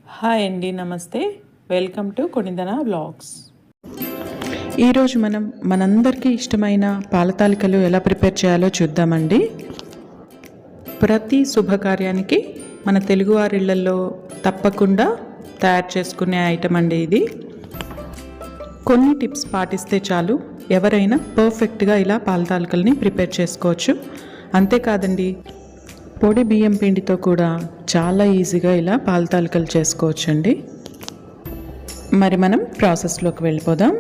Hi అండి, నమస్తే. Welcome to కొనిదన వ్లాగ్స్. ఈరోజు మనం మనందరికీ ఇష్టమైన పాల తాలికలు ఎలా ప్రిపేర్ చేయాలో చూద్దామండి. ప్రతి శుభకార్యానికి మన తెలుగువారిళ్లలో తప్పకుండా తయారు చేసుకునే ఐటమ్ అండి ఇది. కొన్ని టిప్స్ పాటిస్తే చాలు, ఎవరైనా పర్ఫెక్ట్గా ఇలా పాల తాలికల్ని ప్రిపేర్ చేసుకోవచ్చు. అంతేకాదండి, పొడి బియ్యం పిండితో కూడా చాలా ఈజీగా ఇలా పాల తాలికలు చేసుకోవచ్చండి. మరి మనం ప్రాసెస్లోకి వెళ్ళిపోదాం.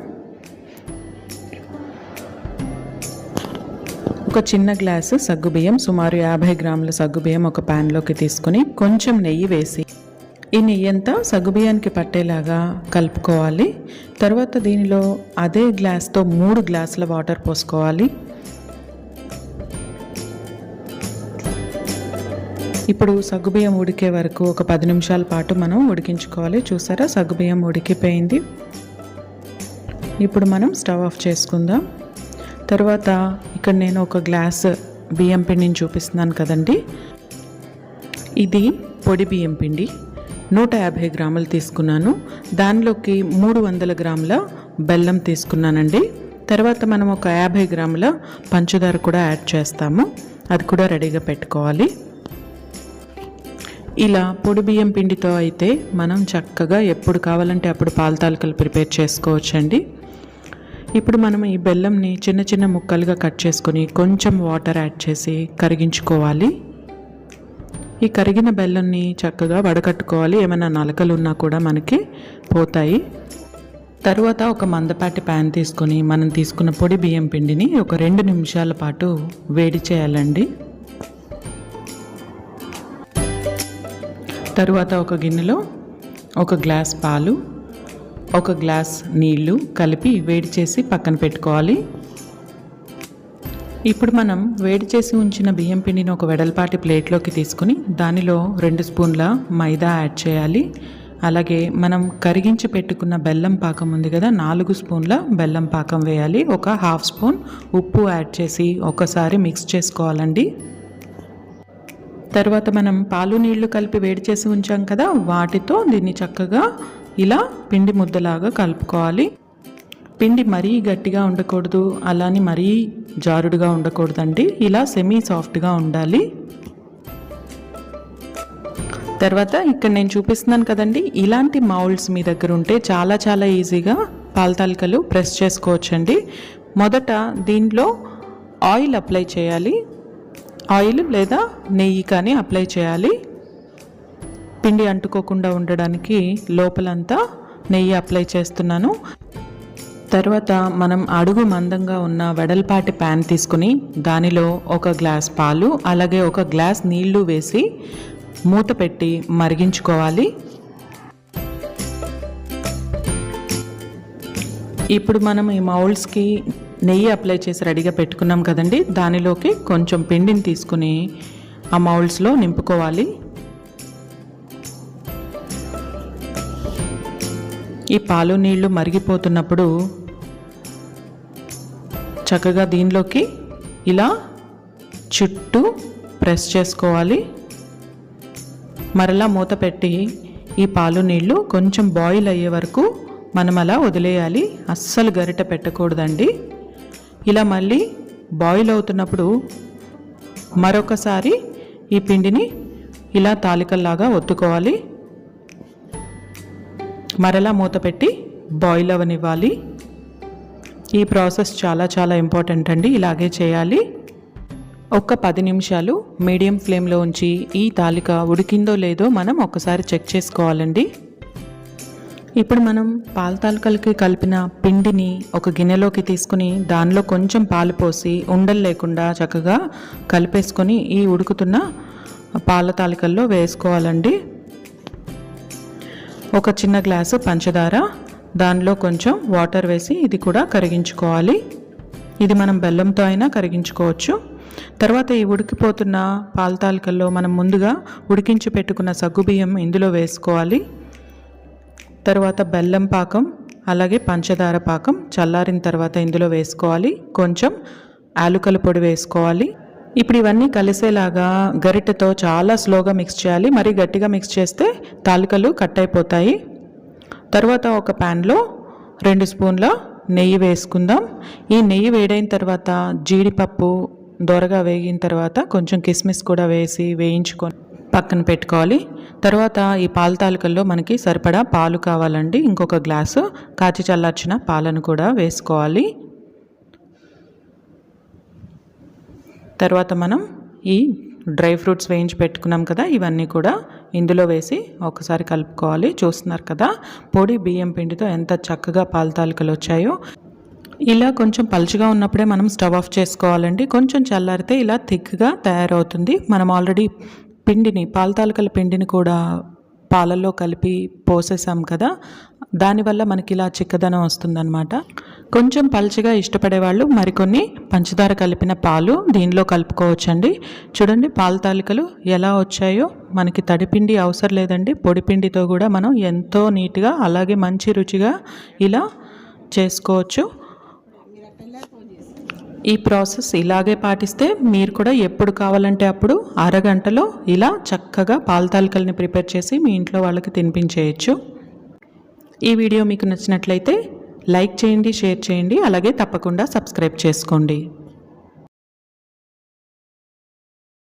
ఒక చిన్న గ్లాసు సగ్గుబియ్యం, సుమారు 50 గ్రాముల సగ్గుబియ్యం ఒక ప్యాన్లోకి తీసుకొని కొంచెం నెయ్యి వేసి ఈ నెయ్యి అంతా సగ్గుబియ్యానికి పట్టేలాగా కలుపుకోవాలి. తర్వాత దీనిలో అదే గ్లాస్తో 3 గ్లాసుల వాటర్ పోసుకోవాలి. ఇప్పుడు సగ్గుబియ్యం ఉడికే వరకు ఒక 10 నిమిషాల పాటు మనం ఉడికించుకోవాలి. చూసారా, సగ్గుబియ్యం ఉడికిపోయింది. ఇప్పుడు మనం స్టవ్ ఆఫ్ చేసుకుందాం. తర్వాత ఇక్కడ నేను ఒక గ్లాస్ బియ్యం పిండిని చూపిస్తున్నాను కదండి. ఇది పొడి బియ్యం పిండి 150 గ్రాములు తీసుకున్నాను. దానిలోకి 300 గ్రాముల బెల్లం తీసుకున్నానండి. తర్వాత మనం ఒక 50 గ్రాముల పంచదార కూడా యాడ్ చేస్తాము. అది కూడా రెడీగా పెట్టుకోవాలి. ఇలా పొడి బియ్యం పిండితో అయితే మనం చక్కగా ఎప్పుడు కావాలంటే అప్పుడు పాల తాలికలు ప్రిపేర్ చేసుకోవచ్చండి. ఇప్పుడు మనం ఈ బెల్లంని చిన్న చిన్న ముక్కలుగా కట్ చేసుకొని కొంచెం వాటర్ యాడ్ చేసి కరిగించుకోవాలి. ఈ కరిగిన బెల్లంని చక్కగా వడకట్టుకోవాలి. ఏమైనా నలకలు ఉన్నా కూడా మనకి పోతాయి. తర్వాత ఒక మందపాటి ప్యాన్ తీసుకొని మనం తీసుకున్న పొడి బియ్యం పిండిని ఒక 2 నిమిషాల పాటు వేడి చేయాలండి. తరువాత ఒక గిన్నెలో ఒక గ్లాస్ పాలు, ఒక గ్లాస్ నీళ్లు కలిపి వేడి చేసి పక్కన పెట్టుకోవాలి. ఇప్పుడు మనం వేడి చేసి ఉంచిన బియ్యం పిండిని ఒక వెడల్పాటి ప్లేట్లోకి తీసుకుని దానిలో 2 స్పూన్ల మైదా యాడ్ చేయాలి. అలాగే మనం కరిగించి పెట్టుకున్న బెల్లం పాకం ఉంది కదా, 4 స్పూన్ల బెల్లం పాకం వేయాలి. ఒక 1/2 స్పూన్ ఉప్పు యాడ్ చేసి ఒకసారి మిక్స్ చేసుకోవాలండి. తర్వాత మనం పాలు నీళ్లు కలిపి వేడి చేసి ఉంచాం కదా, వాటితో దీన్ని చక్కగా ఇలా పిండి ముద్దలాగా కలుపుకోవాలి. పిండి మరీ గట్టిగా ఉండకూడదు, అలాని మరీ జారుడుగా ఉండకూడదండి. ఇలా సెమీ సాఫ్ట్గా ఉండాలి. తర్వాత ఇక్కడ నేను చూపిస్తున్నాను కదండి, ఇలాంటి మౌల్డ్స్ మీ దగ్గర ఉంటే చాలా చాలా ఈజీగా పాల తాలికలు ప్రెస్ చేసుకోవచ్చండి. మొదట దీనిలో ఆయిల్ అప్లై చేయాలి. ఆయిల్ లేదా నెయ్యి కానీ అప్లై చేయాలి. పిండి అంటుకోకుండా ఉండడానికి లోపలంతా నెయ్యి అప్లై చేస్తున్నాను. తర్వాత మనం అడుగు మందంగా ఉన్న వెడల్పాటి ప్యాన్ తీసుకుని దానిలో ఒక గ్లాస్ పాలు అలాగే ఒక గ్లాస్ నీళ్లు వేసి మూత పెట్టి మరిగించుకోవాలి. ఇప్పుడు మనం ఈ మౌల్డ్స్కి నెయ్యి అప్లై చేసి రెడీగా పెట్టుకున్నాం కదండి, దానిలోకి కొంచెం పిండిని తీసుకుని ఆ మౌల్డ్స్లో నింపుకోవాలి. ఈ పాలు నీళ్లు మరిగిపోతున్నప్పుడు చక్కగా దీనిలోకి ఇలా చుట్టూ ప్రెస్ చేసుకోవాలి. మరలా మూత పెట్టి ఈ పాలు నీళ్లు కొంచెం బాయిల్ అయ్యే వరకు మనం అలా వదిలేయాలి. అస్సలు గరిట పెట్టకూడదండి. ఇలా మళ్ళీ బాయిల్ అవుతున్నప్పుడు మరొకసారి ఈ పిండిని ఇలా తాలికల్లాగా ఒత్తుకోవాలి. మరలా మూత పెట్టి బాయిల్ అవనివ్వాలి. ఈ ప్రాసెస్ చాలా చాలా ఇంపార్టెంట్ అండి. ఇలాగే చేయాలి. ఒక 10 నిమిషాలు మీడియం ఫ్లేమ్లో ఉంచి ఈ తాలిక ఉడికిందో లేదో మనం ఒకసారి చెక్ చేసుకోవాలండి. ఇప్పుడు మనం పాల తాలికలకి కలిపిన పిండిని ఒక గిన్నెలోకి తీసుకుని దానిలో కొంచెం పాలు పోసి ఉండలు లేకుండా చక్కగా కలిపేసుకొని ఈ ఉడుకుతున్న పాల తాలికల్లో వేసుకోవాలండి. ఒక చిన్న గ్లాసు పంచదార, దానిలో కొంచెం వాటర్ వేసి ఇది కూడా కరిగించుకోవాలి. ఇది మనం బెల్లంతో అయినా కరిగించుకోవచ్చు. తర్వాత ఈ ఉడికిపోతున్న పాల తాలికల్లో మనం ముందుగా ఉడికించి పెట్టుకున్న సగ్గుబియ్యం ఇందులో వేసుకోవాలి. తర్వాత బెల్లం పాకం అలాగే పంచదార పాకం చల్లారిన తర్వాత ఇందులో వేసుకోవాలి. కొంచెం యాలకుల పొడి వేసుకోవాలి. ఇప్పుడు ఇవన్నీ కలిసేలాగా గరిటెతో చాలా స్లోగా మిక్స్ చేయాలి. మరీ గట్టిగా మిక్స్ చేస్తే తాలికలు కట్ అయిపోతాయి. తర్వాత ఒక ప్యాన్లో 2 స్పూన్ల నెయ్యి వేసుకుందాం. ఈ నెయ్యి వేడైన తర్వాత జీడిపప్పు దోరగా వేగిన తర్వాత కొంచెం కిస్మిస్ కూడా వేసి వేయించుకొని పక్కన పెట్టుకోవాలి. తర్వాత ఈ పాల తాలికల్లో మనకి సరిపడా పాలు కావాలండి. ఇంకొక గ్లాసు కాచి చల్లార్చిన పాలను కూడా వేసుకోవాలి. తర్వాత మనం ఈ డ్రై ఫ్రూట్స్ వేయించి పెట్టుకున్నాం కదా, ఇవన్నీ కూడా ఇందులో వేసి ఒకసారి కలుపుకోవాలి. చూస్తున్నారు కదా పొడి బియ్యం పిండితో ఎంత చక్కగా పాల తాలికలు వచ్చాయో. ఇలా కొంచెం పలుచగా ఉన్నప్పుడే మనం స్టవ్ ఆఫ్ చేసుకోవాలండి. కొంచెం చల్లారితే ఇలా థిక్గా తయారవుతుంది. మనం ఆల్రెడీ పాల తాలికల పిండిని కూడా పాలల్లో కలిపి పోసేసాం కదా, దానివల్ల మనకి ఇలా చిక్కదనం వస్తుందన్నమాట. కొంచెం పలుచగా ఇష్టపడే వాళ్ళు మరికొన్ని పంచదార కలిపిన పాలు దీనిలో కలుపుకోవచ్చండి. చూడండి పాల తాలికలు ఎలా వచ్చాయో. మనకి తడిపిండి అవసరం లేదండి, పొడిపిండితో కూడా మనం ఎంతో నీట్గా అలాగే మంచి రుచిగా ఇలా చేసుకోవచ్చు. ఈ ప్రాసెస్ ఇలాగే పాటిస్తే మీరు కూడా ఎప్పుడు కావాలంటే అప్పుడు అరగంటలో ఇలా చక్కగా పాల తాలికల్ని ప్రిపేర్ చేసి మీ ఇంట్లో వాళ్ళకి తినిపించేయచ్చు. ఈ వీడియో మీకు నచ్చినట్లయితే లైక్ చేయండి, షేర్ చేయండి, అలాగే తప్పకుండా సబ్స్క్రైబ్ చేసుకోండి.